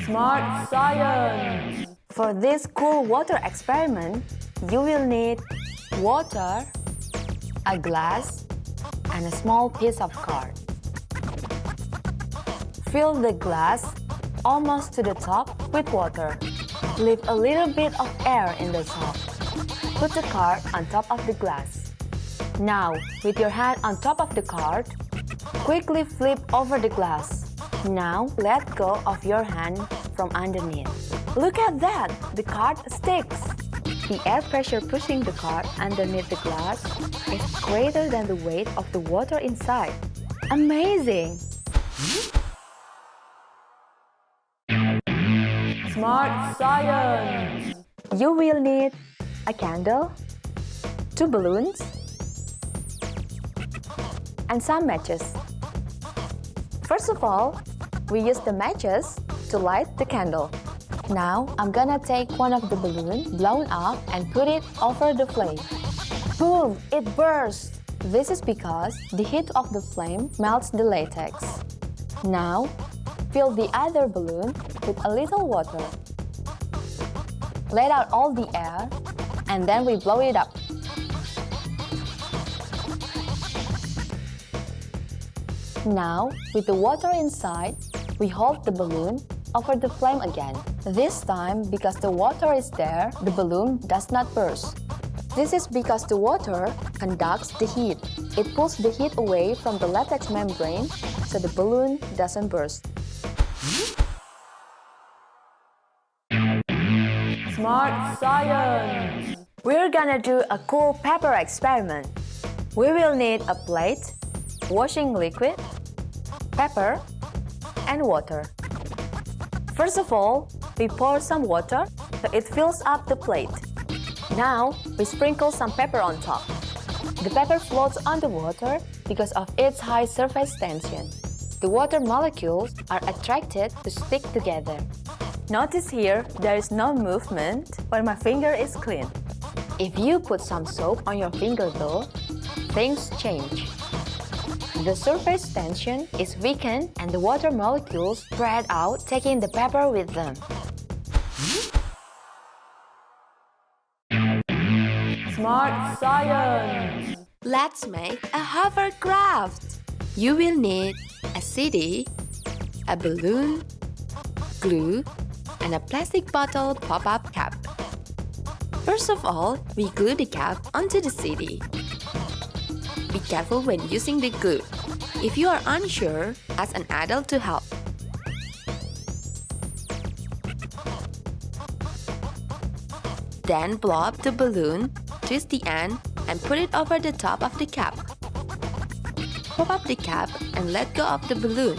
Smart Science! For this cool water experiment, you will need water, a glass, and a small piece of card. Fill the glass almost to the top with water. Leave a little bit of air in the top. Put the card on top of the glass. Now, with your hand on top of the card, quickly flip over the glass. Now, let go of your hand from underneath. Look at that! The card sticks! The air pressure pushing the card underneath the glass is greater than the weight of the water inside. Amazing! Smart Science! You will need a candle, 2 balloons, and some matches. First of all, we use the matches to light the candle. Now, I'm gonna take one of the balloons blown up and put it over the flame. Boom! It burst! This is because the heat of the flame melts the latex. Now, fill the other balloon with a little water. Let out all the air, and then we blow it up. Now, with the water inside, we hold the balloon over the flame again. This time, because the water is there, the balloon does not burst. This is because the water conducts the heat. It pulls the heat away from the latex membrane, so the balloon doesn't burst. Smart Science! We're gonna do a cool pepper experiment. We will need a plate, washing liquid, pepper, and water. First of all, we pour some water so it fills up the plate. Now, we sprinkle some pepper on top. The pepper floats on the water because of its high surface tension. The water molecules are attracted to stick together. Notice here, there is no movement when my finger is clean. If you put some soap on your finger though, things change. The surface tension is weakened and the water molecules spread out, taking the pepper with them. Smart Science! Let's make a hovercraft. You will need a CD, a balloon, glue, and a plastic bottle pop-up cap. First of all, we glue the cap onto the CD. Be careful when using the glue. If you are unsure, ask an adult to help. Then blow up the balloon, twist the end, and put it over the top of the cap. Pop up the cap and let go of the balloon.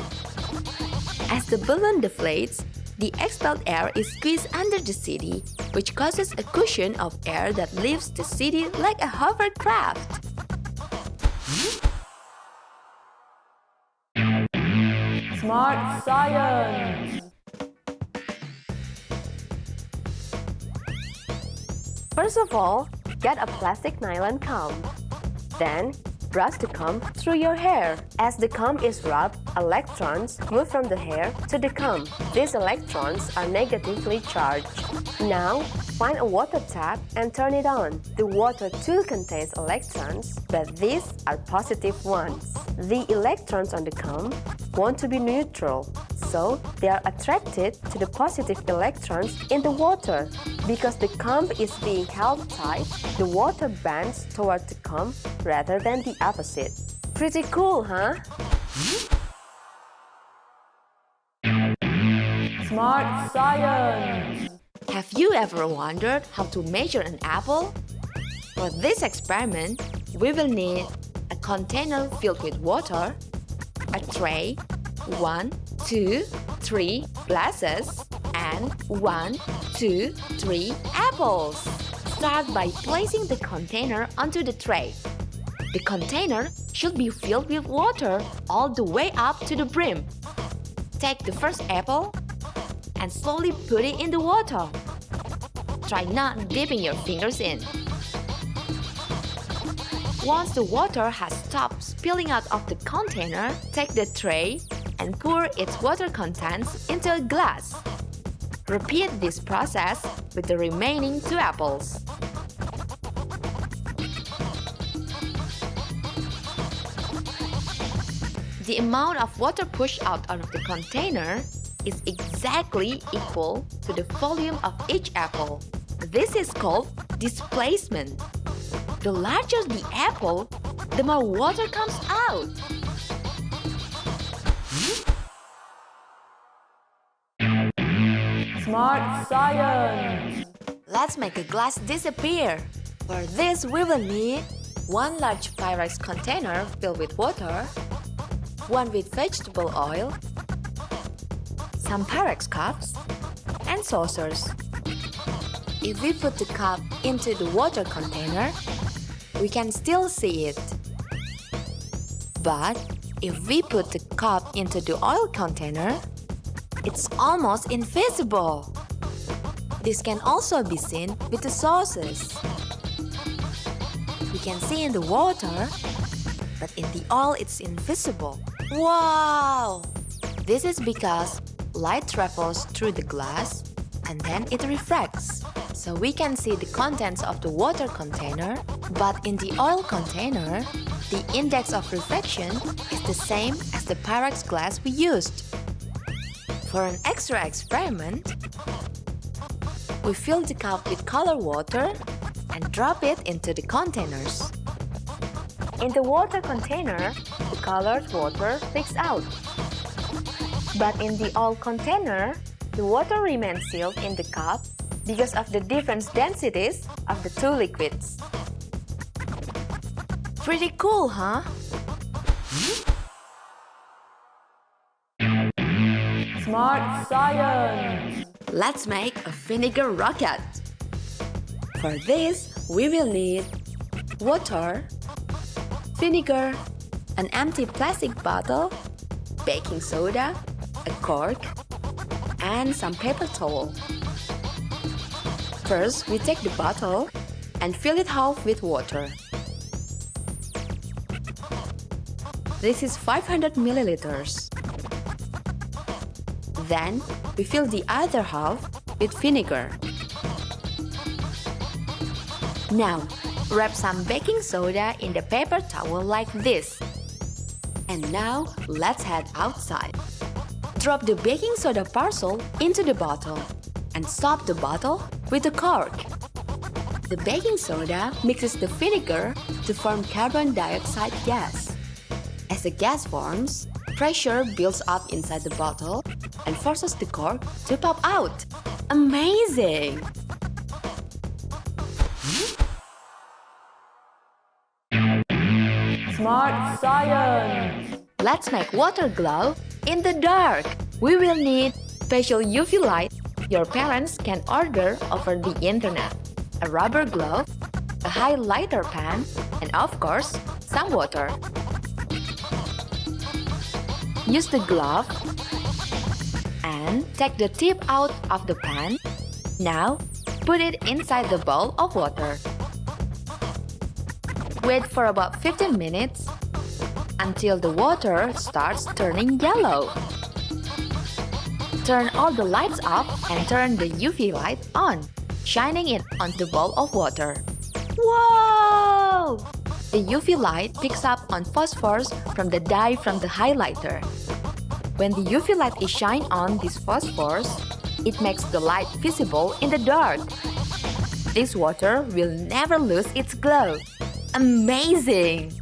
As the balloon deflates, the expelled air is squeezed under the CD, which causes a cushion of air that lifts the CD like a hovercraft. Smart Science! First of all, get a plastic nylon comb. Then, brush the comb through your hair. As the comb is rubbed, electrons move from the hair to the comb. These electrons are negatively charged. Now, find a water tap and turn it on. The water too contains electrons, but these are positive ones. The electrons on the comb want to be neutral, so they are attracted to the positive electrons in the water. Because the comb is being held tight, the water bends toward the comb rather than the opposite. Pretty cool, huh? Smart Science! Have you ever wondered how to measure an apple? For this experiment, we will need a container filled with water, a tray, 1, 2, 3 glasses, and 1, 2, 3 apples. Start by placing the container onto the tray. The container should be filled with water all the way up to the brim. Take the first apple and slowly put it in the water. Try not dipping your fingers in. Once the water has stopped spilling out of the container, take the tray and pour its water contents into a glass. Repeat this process with the remaining 2 apples. The amount of water pushed out of the container is exactly equal to the volume of each apple. This is called displacement. The larger the apple, the more water comes out. Smart science. Let's make a glass disappear. For this, we will need 1 large Pyrex container filled with water, 1 with vegetable oil, some Pyrex cups, and saucers. If we put the cup into the water container, we can still see it. But if we put the cup into the oil container, it's almost invisible. This can also be seen with the sauces. We can see in the water, but in the oil it's invisible. Wow! This is because light travels through the glass and then it refracts. So we can see the contents of the water container, but in the oil container, the index of refraction is the same as the Pyrex glass we used. For an extra experiment, we fill the cup with colored water and drop it into the containers. In the water container, the colored water leaks out. But in the oil container, the water remains sealed in the cup because of the different densities of the 2 liquids. Pretty cool, huh? Smart science. Let's make a vinegar rocket. For this, we will need water, vinegar, an empty plastic bottle, baking soda, a cork, and some paper towel. First, we take the bottle and fill it half with water. This is 500 milliliters. Then, we fill the other half with vinegar. Now, wrap some baking soda in the paper towel like this. And now, let's head outside. Drop the baking soda parcel into the bottle and stop the bottle with the cork. The baking soda mixes the vinegar to form carbon dioxide gas. As the gas forms, pressure builds up inside the bottle and forces the cork to pop out. Amazing! Smart science. Let's make water glow in the dark. We will need special UV light your parents can order over the internet, a rubber glove, a highlighter pen, and of course, some water. Use the glove and take the tip out of the pen. Now, put it inside the bowl of water. Wait for about 15 minutes until the water starts turning yellow. Turn all the lights off and turn the UV light on, shining it on the bowl of water. Whoa! The UV light picks up on phosphorus from the dye from the highlighter. When the UV light is shined on this phosphorus, it makes the light visible in the dark. This water will never lose its glow. Amazing!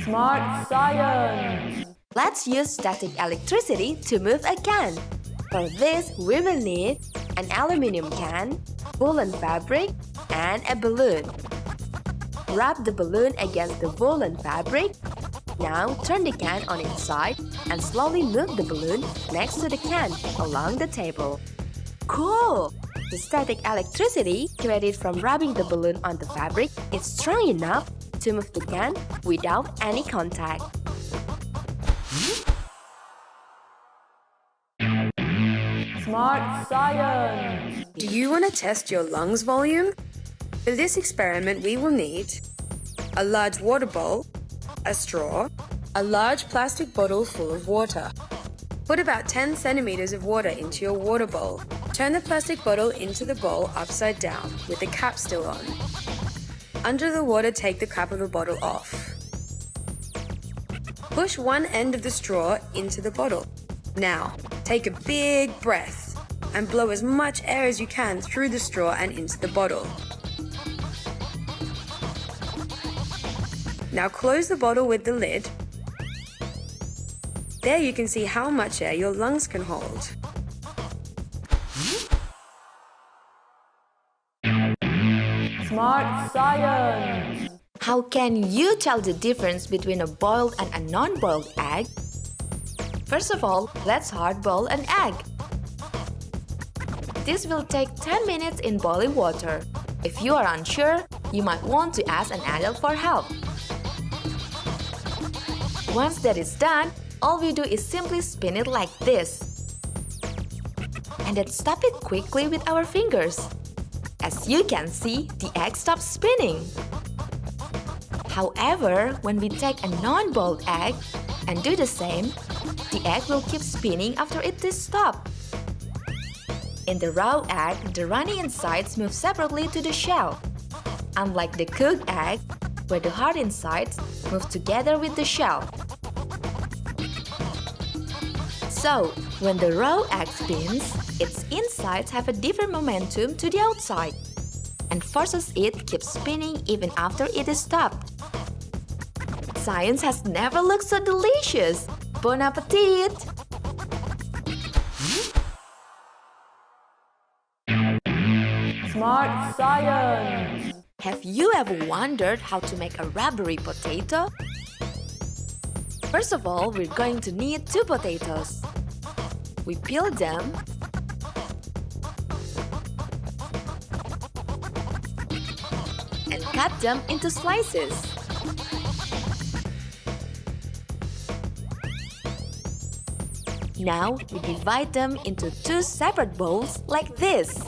Smart science. Let's use static electricity to move a can. For this, we will need an aluminum can, woolen fabric, and a balloon. Wrap the balloon against the woolen fabric. Now turn the can on its side and slowly move the balloon next to the can along the table. Cool! The static electricity created from rubbing the balloon on the fabric is strong enough to move the can without any contact. Smart science. Do you want to test your lungs volume? For this experiment, we will need a large water bowl, a straw, a large plastic bottle full of water. Put about 10 centimeters of water into your water bowl. Turn the plastic bottle into the bowl upside down with the cap still on. Under the water, take the cap of the bottle off. Push one end of the straw into the bottle. Now, take a big breath and blow as much air as you can through the straw and into the bottle. Now close the bottle with the lid. There you can see how much air your lungs can hold. Smart science. How can you tell the difference between a boiled and a non-boiled egg? First of all, let's hard boil an egg. This will take 10 minutes in boiling water. If you are unsure, you might want to ask an adult for help. Once that is done, all we do is simply spin it like this. And then stop it quickly with our fingers. As you can see, the egg stops spinning. However, when we take a non-boiled egg and do the same, the egg will keep spinning after it is stopped. In the raw egg, the runny insides move separately to the shell, unlike the cooked egg, where the hard insides move together with the shell. So, when the raw egg spins, its insides have a different momentum to the outside and forces it to keep spinning even after it is stopped. Science has never looked so delicious! Bon appetit! Smart science. Have you ever wondered how to make a rubbery potato? First of all, we're going to need 2 potatoes. We peel them and cut them into slices. Now, we divide them into 2 separate bowls like this.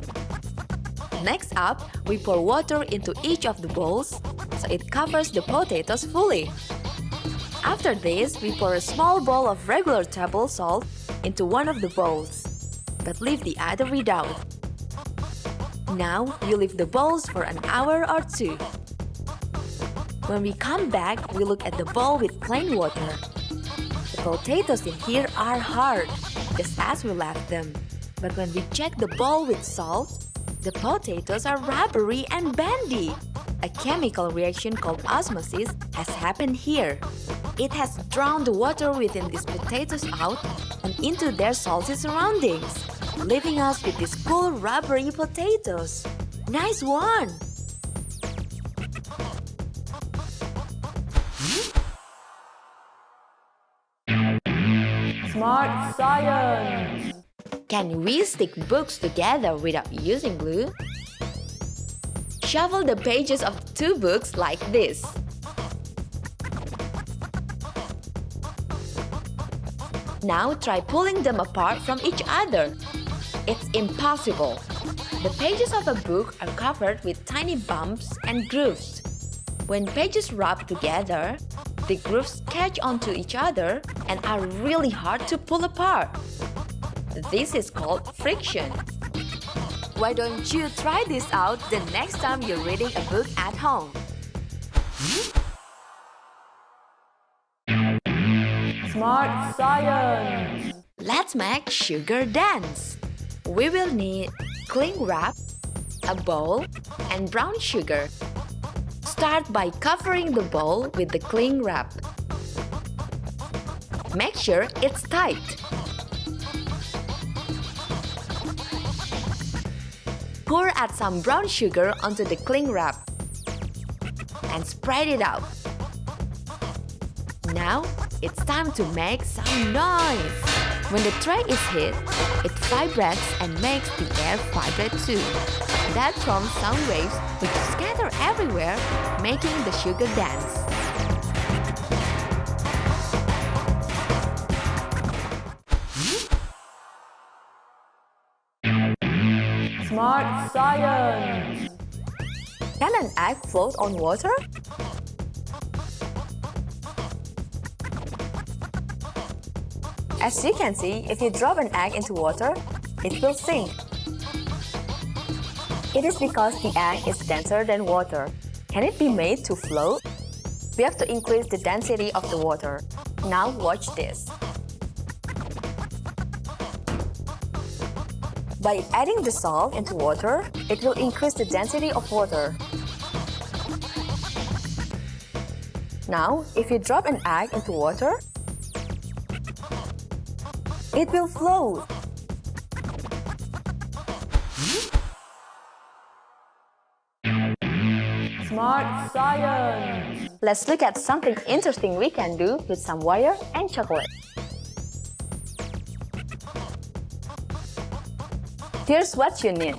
Next up, we pour water into each of the bowls so it covers the potatoes fully. After this, we pour a small bowl of regular table salt into one of the bowls, but leave the other without. Now, we leave the bowls for an hour or 2. When we come back, we look at the bowl with plain water. The potatoes in here are hard, just as we left them. But when we check the bowl with salt, the potatoes are rubbery and bendy. A chemical reaction called osmosis has happened here. It has drowned the water within these potatoes out and into their salty surroundings, leaving us with these cool rubbery potatoes. Nice one! Smart science. Can we stick books together without using glue? Shuffle the pages of 2 books like this. Now try pulling them apart from each other. It's impossible. The pages of a book are covered with tiny bumps and grooves. When pages rub together, the grooves catch onto each other and are really hard to pull apart. This is called friction. Why don't you try this out the next time you're reading a book at home? Smart science. Let's make sugar dance. We will need cling wrap, a bowl, and brown sugar. Start by covering the bowl with the cling wrap. Make sure it's tight. Pour add some brown sugar onto the cling wrap and spread it out. Now, it's time to make some noise. When the tray is hit, it vibrates and makes the air vibrate too. That forms sound waves which scatter everywhere, making the sugar dance. Smart science. Can an egg float on water? As you can see, if you drop an egg into water, it will sink. It is because the egg is denser than water. Can it be made to float? We have to increase the density of the water. Now watch this. By adding the salt into water, it will increase the density of water. Now, if you drop an egg into water, it will float. Smart science. Let's look at something interesting we can do with some wire and chocolate. Here's what you need.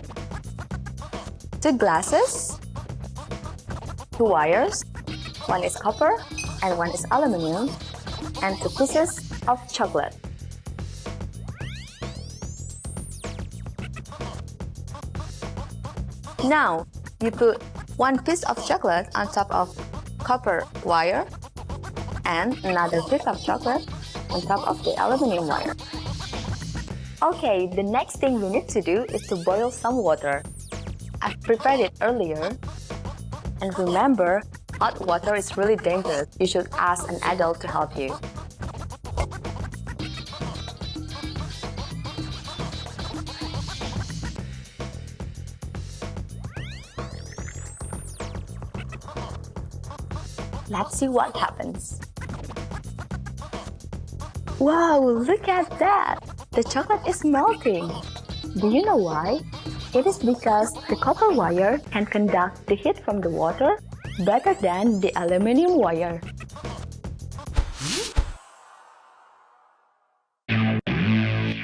2 glasses, 2 wires, one is copper and one is aluminum, and 2 pieces of chocolate. Now, you put 1 piece of chocolate on top of copper wire and another piece of chocolate on top of the aluminum wire. Okay, the next thing we need to do is to boil some water. I've prepared it earlier. And remember, hot water is really dangerous. You should ask an adult to help you. Let's see what happens. Wow, look at that! The chocolate is melting. Do you know why? It is because the copper wire can conduct the heat from the water better than the aluminum wire.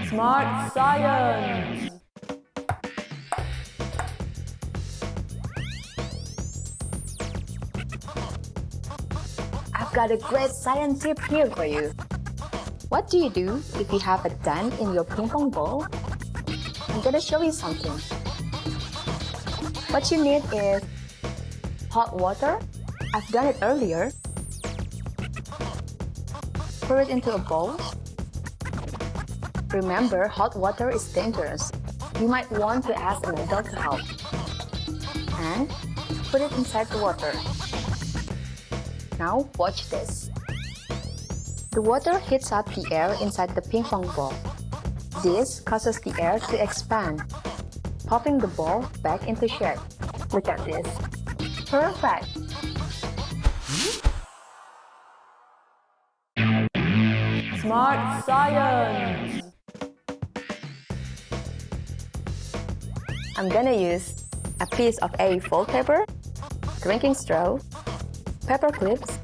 Smart science. I've got a great science tip here for you. What do you do if you have a dent in your ping pong ball? I'm gonna show you something. What you need is hot water. I've done it earlier. Pour it into a bowl. Remember, hot water is dangerous. You might want to ask an adult to help. And put it inside the water. Now watch this. The water heats up the air inside the ping pong ball. This causes the air to expand, popping the ball back into shape. Look at this. Perfect! Smart science. I'm gonna use a piece of A4 paper, drinking straw, paper clips,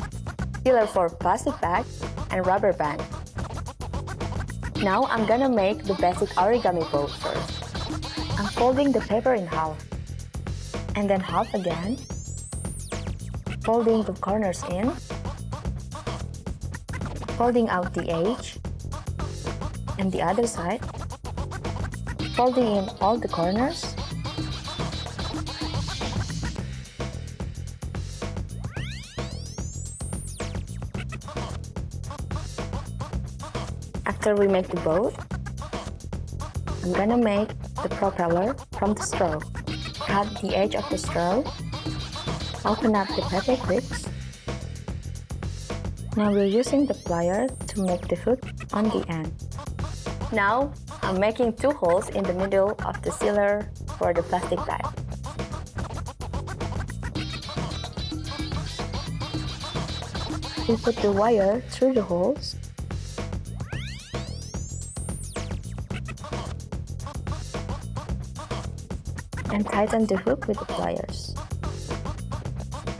filler for plastic bag, and rubber band. Now I'm gonna make the basic origami boat first. I'm folding the paper in half, and then half again, folding the corners in, folding out the edge, and the other side, folding in all the corners, After we make the boat, I'm gonna make the propeller from the straw. Cut the edge of the straw, open up the paper clips. Now we're using the plier to make the hook on the end. Now I'm making 2 holes in the middle of the sealer for the plastic bag. We put the wire through the holes. And tighten the hook with the pliers.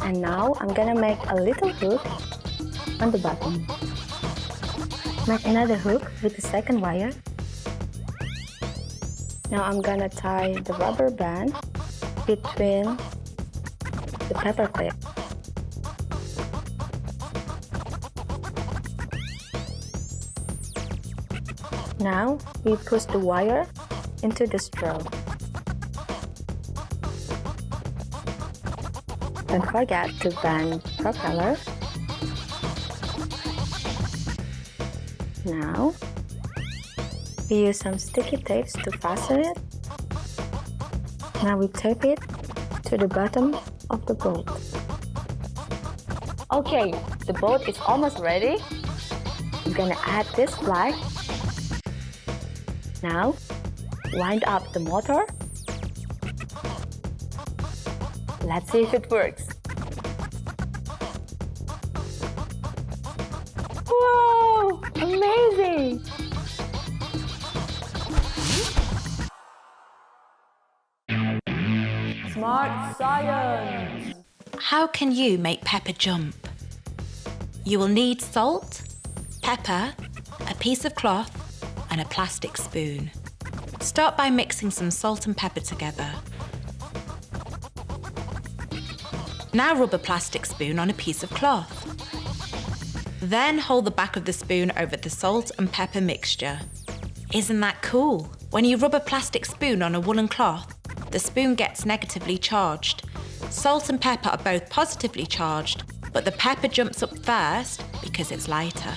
And now I'm gonna make a little hook on the bottom. Make another hook with the second wire. Now I'm gonna tie the rubber band between the paper clip. Now we push the wire into the straw. Don't forget to bend propeller. Now We use some sticky tapes to fasten it. Now we tape it to the bottom of the boat. Okay, the boat is almost ready. I'm gonna add this flag. Now, wind up the motor. Let's see if it works. Whoa! Amazing! Smart science. How can you make Pepper jump? You will need salt, pepper, a piece of cloth, and a plastic spoon. Start by mixing some salt and pepper together. Now rub a plastic spoon on a piece of cloth. Then hold the back of the spoon over the salt and pepper mixture. Isn't that cool? When you rub a plastic spoon on a woolen cloth, the spoon gets negatively charged. Salt and pepper are both positively charged, but the pepper jumps up first because it's lighter.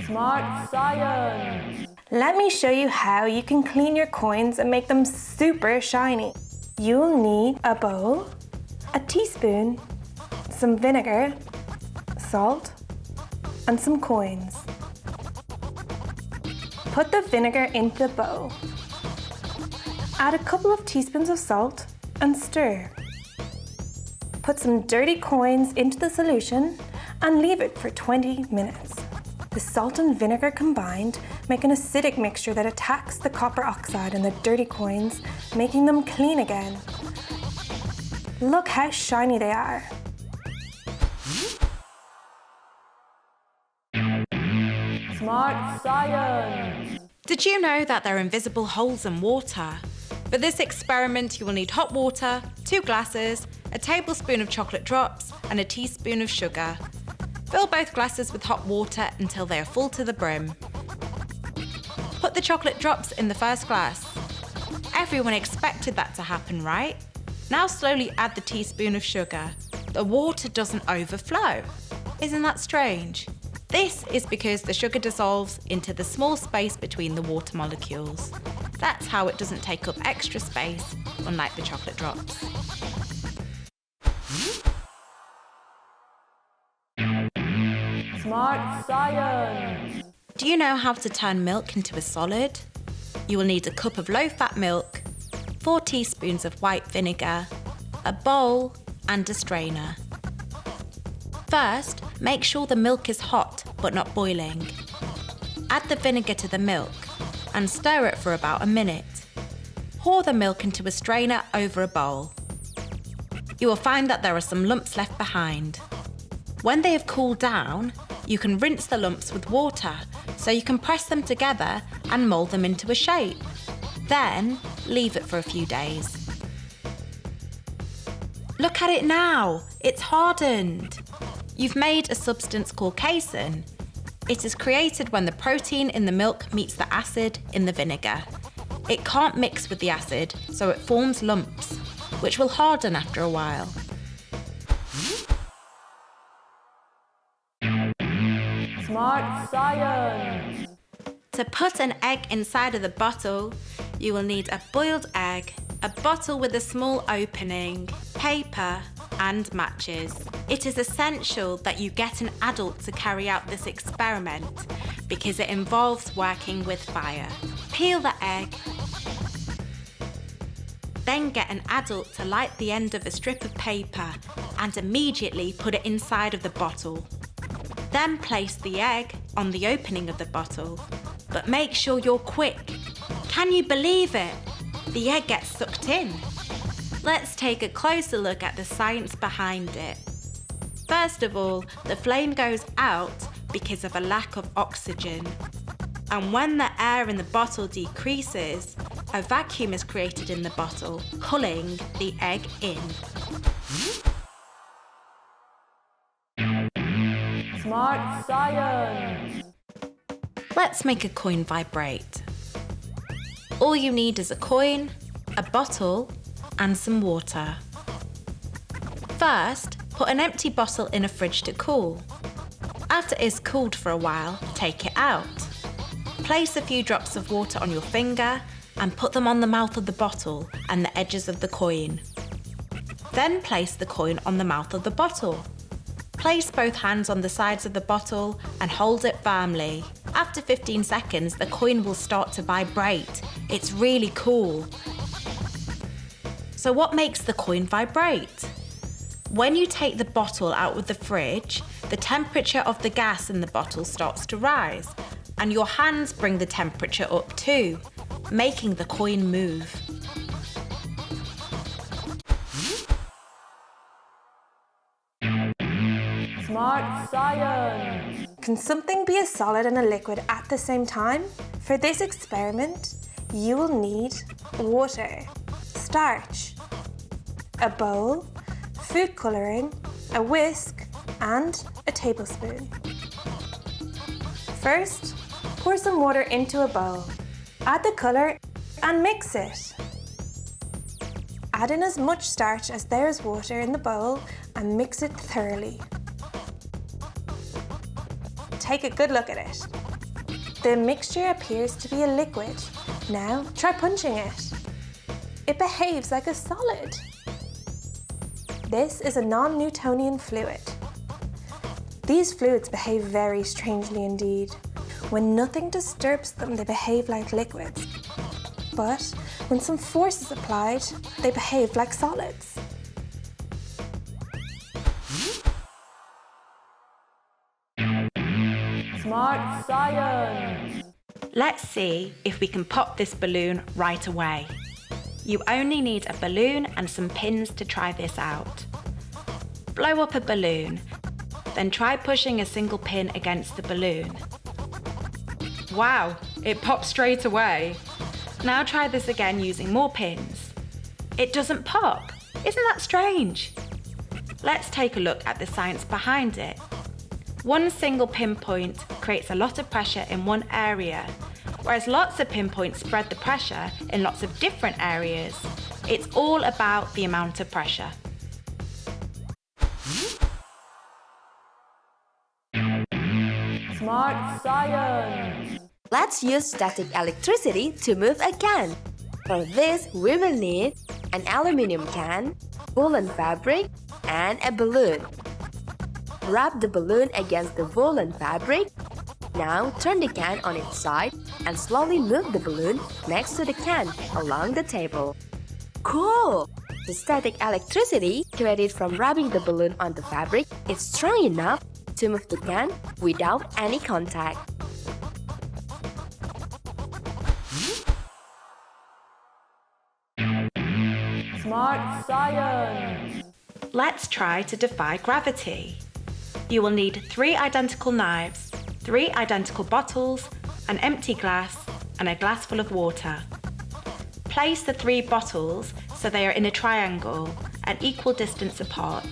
Smart science. Let me show you how you can clean your coins and make them super shiny. You'll need a bowl, a teaspoon, some vinegar, salt, and some coins. Put the vinegar into the bowl. Add a couple of teaspoons of salt and stir. Put some dirty coins into the solution and leave it for 20 minutes. The salt and vinegar combined make an acidic mixture that attacks the copper oxide in the dirty coins, making them clean again. Look how shiny they are. Smart science. Did you know that there are invisible holes in water? For this experiment, you will need hot water, 2 glasses, a tablespoon of chocolate drops, and a teaspoon of sugar. Fill both glasses with hot water until they are full to the brim. Put the chocolate drops in the first glass. Everyone expected that to happen, right? Now slowly add the teaspoon of sugar. The water doesn't overflow. Isn't that strange? This is because the sugar dissolves into the small space between the water molecules. That's how it doesn't take up extra space, unlike the chocolate drops. Smart science. Do you know how to turn milk into a solid? You will need a cup of low-fat milk, 4 teaspoons of white vinegar, a bowl, and a strainer. First, make sure the milk is hot but not boiling. Add the vinegar to the milk and stir it for about a minute. Pour the milk into a strainer over a bowl. You will find that there are some lumps left behind. When they have cooled down, you can rinse the lumps with water so you can press them together and mould them into a shape. Then, leave it for a few days. Look at it now, it's hardened. You've made a substance called casein. It is created when the protein in the milk meets the acid in the vinegar. It can't mix with the acid, so it forms lumps, which will harden after a while. Smart science. To put an egg inside of the bottle, you will need a boiled egg, a bottle with a small opening, paper, and matches. It is essential that you get an adult to carry out this experiment because it involves working with fire. Peel the egg, then get an adult to light the end of a strip of paper and immediately put it inside of the bottle. Then place the egg on the opening of the bottle, but make sure you're quick. Can you believe it? The egg gets sucked in. Let's take a closer look at the science behind it. First of all, the flame goes out because of a lack of oxygen. And when the air in the bottle decreases, a vacuum is created in the bottle, pulling the egg in. Smart science. Let's make a coin vibrate. All you need is a coin, a bottle, and some water. First, put an empty bottle in a fridge to cool. After it is cooled for a while, take it out. Place a few drops of water on your finger and put them on the mouth of the bottle and the edges of the coin. Then place the coin on the mouth of the bottle. Place both hands on the sides of the bottle and hold it firmly. After 15 seconds, the coin will start to vibrate. It's really cool. So what makes the coin vibrate? When you take the bottle out of the fridge, the temperature of the gas in the bottle starts to rise, and your hands bring the temperature up too, making the coin move. Smart science. Can something be a solid and a liquid at the same time? For this experiment, you will need water, starch, a bowl, food colouring, a whisk, and a tablespoon. First, pour some water into a bowl. Add the colour and mix it. Add in as much starch as there is water in the bowl and mix it thoroughly. Take a good look at it. The mixture appears to be a liquid. Now try punching it. It behaves like a solid. This is a non-newtonian fluid. These fluids behave very strangely indeed. When nothing disturbs them, they behave like liquids. But when some force is applied, they behave like solids. Smart science. Let's see if we can pop this balloon right away. You only need a balloon and some pins to try this out. Blow up a balloon, then try pushing a single pin against the balloon. Wow, it popped straight away. Now try this again using more pins. It doesn't pop. Isn't that strange? Let's take a look at the science behind it. One single pinpoint creates a lot of pressure in one area, whereas lots of pinpoints spread the pressure in lots of different areas. It's all about the amount of pressure. Smart science. Let's use static electricity to move a can. For this, we will need an aluminium can, woolen fabric, and a balloon. Wrap the balloon against the woolen fabric. Now turn the can on its side and slowly move the balloon next to the can along the table. Cool! The static electricity created from rubbing the balloon on the fabric is strong enough to move the can without any contact. Smart science. Let's try to defy gravity. You will need 3 identical knives, 3 identical bottles, an empty glass, and a glass full of water. Place the 3 bottles so they are in a triangle, an equal distance apart.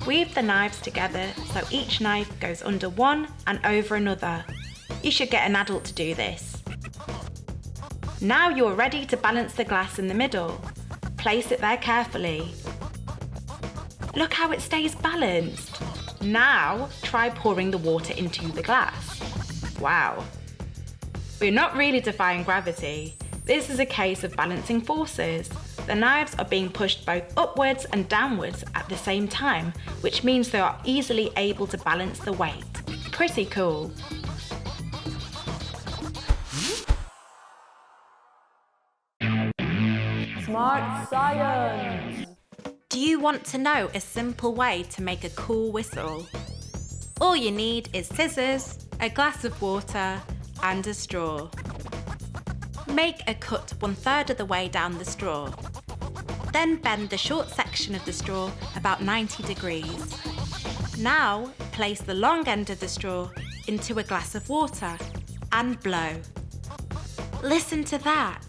Weave the knives together so each knife goes under one and over another. You should get an adult to do this. Now you are ready to balance the glass in the middle. Place it there carefully. Look how it stays balanced. Now try pouring the water into the glass. Wow. We're not really defying gravity. This is a case of balancing forces. The knives are being pushed both upwards and downwards at the same time, which means they are easily able to balance the weight. Pretty cool. Smart science. Do you want to know a simple way to make a cool whistle? All you need is scissors, a glass of water, and a straw. Make a cut 1/3 of the way down the straw. Then bend the short section of the straw about 90 degrees. Now place the long end of the straw into a glass of water and blow. Listen to that.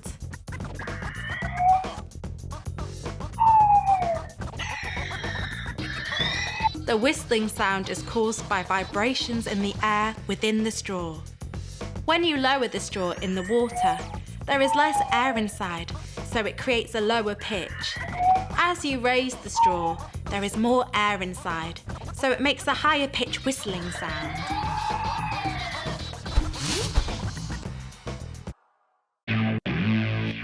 The whistling sound is caused by vibrations in the air within the straw. When you lower the straw in the water, there is less air inside, so it creates a lower pitch. As you raise the straw, there is more air inside, so it makes a higher pitch whistling sound.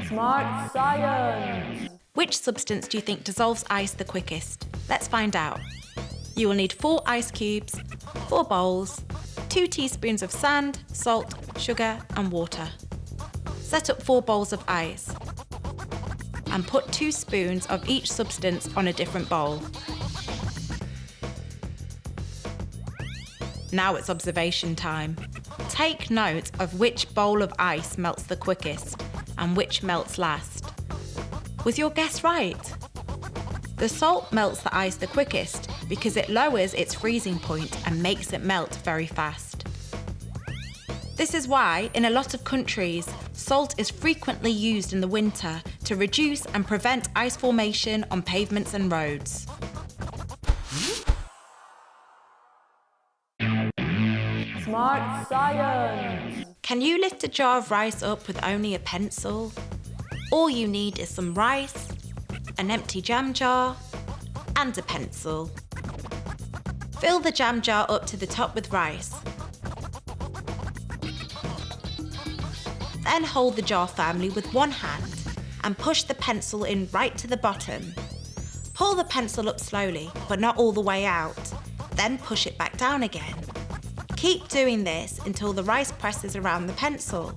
Smart science. Which substance do you think dissolves ice the quickest? Let's find out. You will need 4 ice cubes, 4 bowls, 2 teaspoons of sand, salt, sugar and water. Set up 4 bowls of ice and put 2 spoons of each substance on a different bowl. Now it's observation time. Take note of which bowl of ice melts the quickest and which melts last. Was your guess right? The salt melts the ice the quickest because it lowers its freezing point and makes it melt very fast. This is why, in a lot of countries, salt is frequently used in the winter to reduce and prevent ice formation on pavements and roads. Smart science. Can you lift a jar of rice up with only a pencil? All you need is some rice, an empty jam jar, and a pencil. Fill the jam jar up to the top with rice. Then hold the jar firmly with one hand and push the pencil in right to the bottom. Pull the pencil up slowly, but not all the way out. Then push it back down again. Keep doing this until the rice presses around the pencil.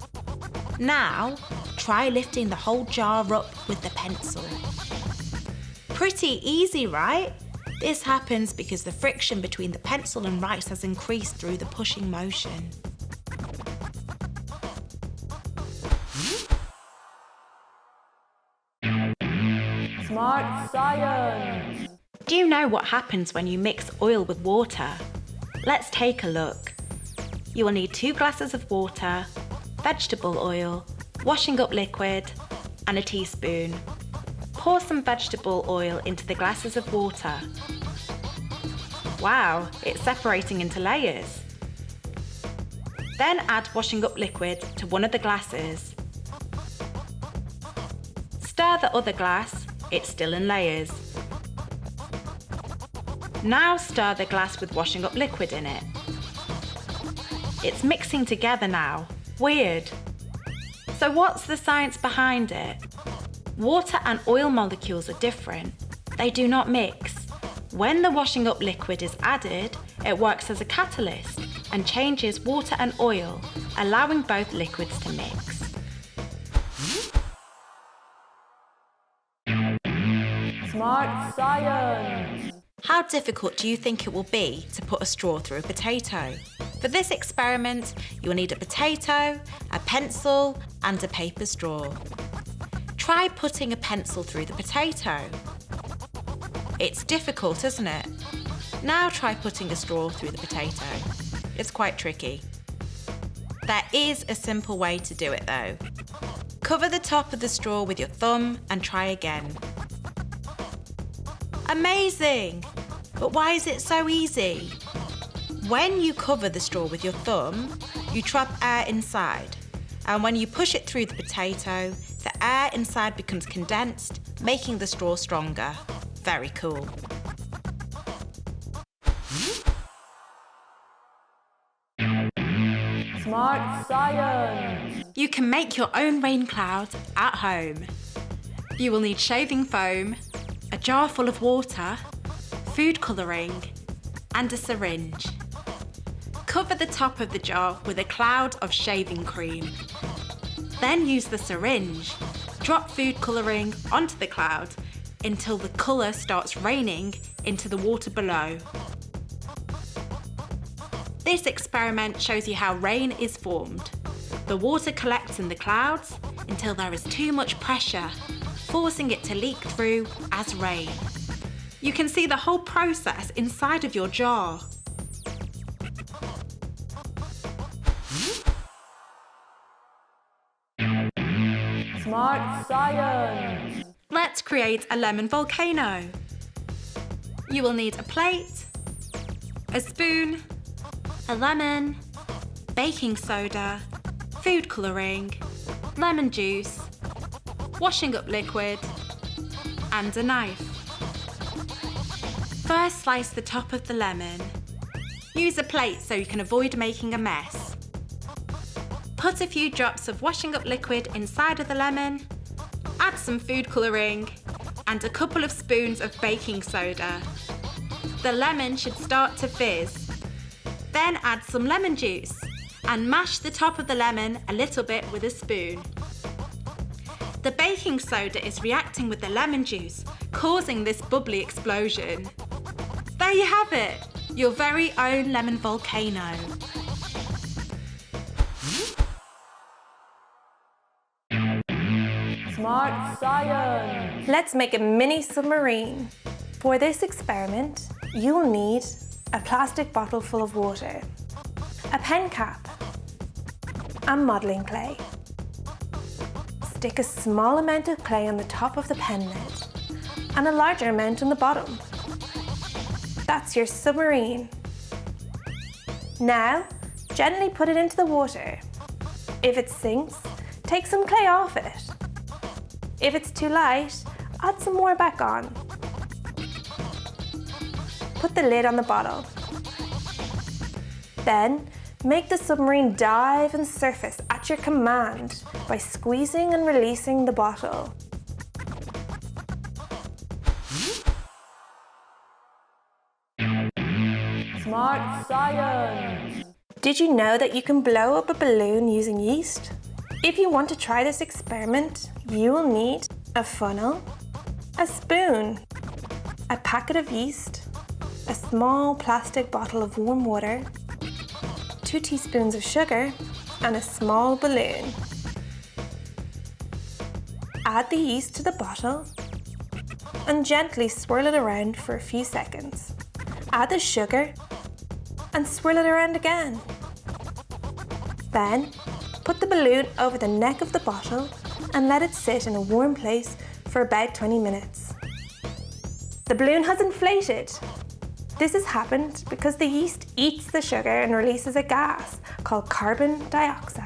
Now, try lifting the whole jar up with the pencil. Pretty easy, right? This happens because the friction between the pencil and rice has increased through the pushing motion. Smart science. Do you know what happens when you mix oil with water? Let's take a look. You will need 2 glasses of water, vegetable oil, washing up liquid, and a teaspoon. Pour some vegetable oil into the glasses of water. Wow, it's separating into layers. Then add washing up liquid to one of the glasses. Stir the other glass, it's still in layers. Now stir the glass with washing up liquid in it. It's mixing together now. Weird. So what's the science behind it? Water and oil molecules are different. They do not mix. When the washing up liquid is added, it works as a catalyst and changes water and oil, allowing both liquids to mix. Smart science. How difficult do you think it will be to put a straw through a potato? For this experiment, you will need a potato, a pencil, and a paper straw. Try putting a pencil through the potato. It's difficult, isn't it? Now try putting a straw through the potato. It's quite tricky. There is a simple way to do it though. Cover the top of the straw with your thumb and try again. Amazing! But why is it so easy? When you cover the straw with your thumb, you trap air inside. And when you push it through the potato, the air inside becomes condensed, making the straw stronger. Very cool. Smart science. You can make your own rain clouds at home. You will need shaving foam, a jar full of water, food colouring, and a syringe. Cover the top of the jar with a cloud of shaving cream. Then use the syringe. Drop food colouring onto the cloud until the colour starts raining into the water below. This experiment shows you how rain is formed. The water collects in the clouds until there is too much pressure, forcing it to leak through as rain. You can see the whole process inside of your jar. Smart science. Let's create a lemon volcano. You will need a plate, a spoon, a lemon, baking soda, food colouring, lemon juice, washing up liquid, and a knife. First, slice the top of the lemon. Use a plate so you can avoid making a mess. Put a few drops of washing up liquid inside of the lemon, add some food colouring, and a couple of spoons of baking soda. The lemon should start to fizz. Then add some lemon juice and mash the top of the lemon a little bit with a spoon. The baking soda is reacting with the lemon juice, causing this bubbly explosion. There you have it, your very own lemon volcano. Smart science. Let's make a mini submarine. For this experiment, you'll need a plastic bottle full of water, a pen cap, and modelling clay. Stick a small amount of clay on the top of the pen lid and a larger amount on the bottom. That's your submarine. Now, gently put it into the water. If it sinks, take some clay off it. If it's too light, add some more back on. Put the lid on the bottle. Then, make the submarine dive and surface at your command by squeezing and releasing the bottle. Smart science. Did you know that you can blow up a balloon using yeast? If you want to try this experiment, you will need a funnel, a spoon, a packet of yeast, a small plastic bottle of warm water, 2 teaspoons of sugar, and a small balloon. Add the yeast to the bottle and gently swirl it around for a few seconds. Add the sugar and swirl it around again. Then, put the balloon over the neck of the bottle and let it sit in a warm place for about 20 minutes. The balloon has inflated. This has happened because the yeast eats the sugar and releases a gas called carbon dioxide.